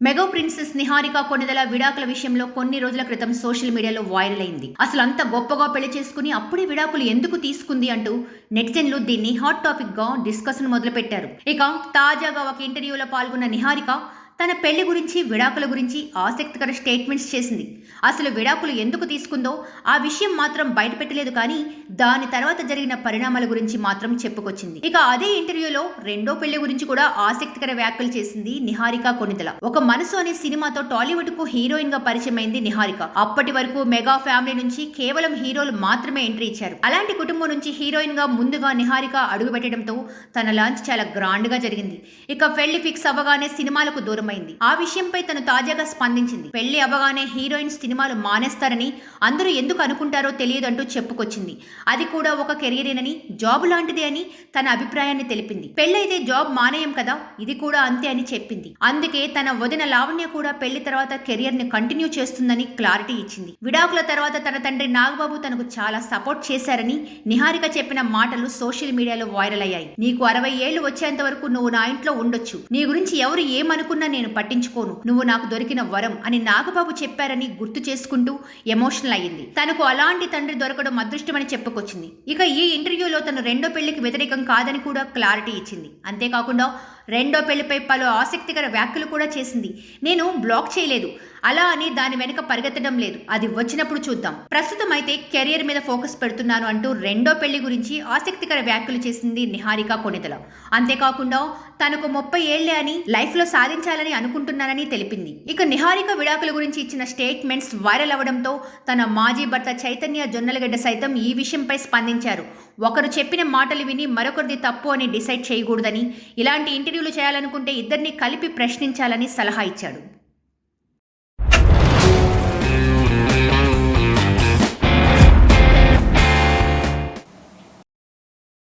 Mega princess Niharika Konidela విడాకుల విషయంలో కొన్ని రోజుల క్రితం సోషల్ మీడియాలో వైరల్ అయింది. అసలు అంత గొప్పగా పెళ్లి చేసుకుని అప్పుడే విడాకులు ఎందుకు తీసుకుంది అంటూ నెటిజన్లు దీన్ని హాట్ టాపిక్ గా డిస్కషన్ మొదలుపెట్టారు. ఇక తాజాగా ఒక ఇంటర్వ్యూలో పాల్గొన్న నిహారిక తన పెళ్లి గురించి, విడాకుల గురించి ఆసక్తికర స్టేట్మెంట్స్ చేసింది. అసలు విడాకులు ఎందుకు తీసుకుందో ఆ విషయం మాత్రం బయటపెట్టలేదు, కానీ దాని తర్వాత జరిగిన పరిణామాల గురించి మాత్రం చెప్పుకొచ్చింది. ఇక అదే ఇంటర్వ్యూలో రెండో పెళ్లి గురించి కూడా ఆసక్తికర వ్యాఖ్యలు చేసింది నిహారిక కొణిదెల. ఒక మనసు అనే సినిమాతో టాలీవుడ్ కు హీరోయిన్ గా పరిచయమైంది నిహారిక. అప్పటి వరకు మెగా ఫ్యామిలీ నుంచి కేవలం హీరోలు మాత్రమే ఎంట్రీ ఇచ్చారు. అలాంటి కుటుంబం నుంచి హీరోయిన్ గా ముందుగా నిహారిక అడుగు పెట్టడంతో తన లాంచ్ చాలా గ్రాండ్ గా జరిగింది. ఇక పెళ్లి ఫిక్స్ అవ్వగానే సినిమాలకు దూరం ఆ విషయంపై తను తాజాగా స్పందించింది. పెళ్లి అవ్వగానే హీరోయిన్స్ సినిమాలు మానేస్తారని అందరూ ఎందుకు అనుకుంటారో తెలియదంటూ చెప్పుకొచ్చింది. అది కూడా ఒక కెరీరేనని, జాబ్ లాంటిదే అని తన అభిప్రాయాన్ని తెలిపింది. పెళ్లైతే జాబ్ మానేయం కదా, ఇది కూడా అంతే అని చెప్పింది. అందుకే తన వదిన లావణ్య కూడా పెళ్లి తర్వాత కెరియర్ ని కంటిన్యూ చేస్తుందని క్లారిటీ ఇచ్చింది. విడాకుల తర్వాత తన తండ్రి నాగబాబు తనకు చాలా సపోర్ట్ చేశారని నిహారిక చెప్పిన మాటలు సోషల్ మీడియాలో వైరల్ అయ్యాయి. నీకు 60 ఏళ్లు వచ్చేంత వరకు నువ్వు నా ఇంట్లో ఉండొచ్చు, నీ గురించి ఎవరు ఏమనుకున్నా నేను పట్టించుకోను, నువ్వు నాకు దొరికిన వరం అని నాగబాబు చెప్పారని గుర్తు చేసుకుంటూ ఎమోషనల్ అయ్యింది. తనకు అలాంటి తండ్రి దొరకడం అదృష్టమని చెప్పుకొచ్చింది. ఇక ఈ ఇంటర్వ్యూలో తను రెండో పెళ్లికి వ్యతిరేకం కాదని కూడా క్లారిటీ ఇచ్చింది. అంతేకాకుండా రెండో పెళ్లిపై పలు ఆసక్తికర వ్యాఖ్యలు కూడా చేసింది. నేను బ్లాక్ చేయలేదు, అలా అని దాని వెనుక పరిగెత్తడం లేదు, అది వచ్చినప్పుడు చూద్దాం, ప్రస్తుతం అయితే కెరియర్ మీద ఫోకస్ పెడుతున్నాను అంటూ రెండో పెళ్లి గురించి ఆసక్తికర వ్యాఖ్యలు చేసింది నిహారిక కొణిదెల. అంతేకాకుండా తనకు 30 ఏళ్లే అని, లైఫ్ లో సాధించాలని అనుకుంటున్నానని తెలిపింది. ఇక నిహారిక విడాకుల గురించి ఇచ్చిన స్టేట్మెంట్స్ వైరల్ అవడంతో తన మాజీ భర్త చైతన్య జొన్నలగడ్డ సైతం ఈ విషయంపై స్పందించారు. ఒకరు చెప్పిన మాటలు విని మరొకరిది తప్పు అని డిసైడ్ చేయకూడదని, ఇలాంటి ఇంటర్వ్యూలు చేయాలనుకుంటే ఇద్దరిని కలిపి ప్రశ్నించాలని సలహా ఇచ్చాడు.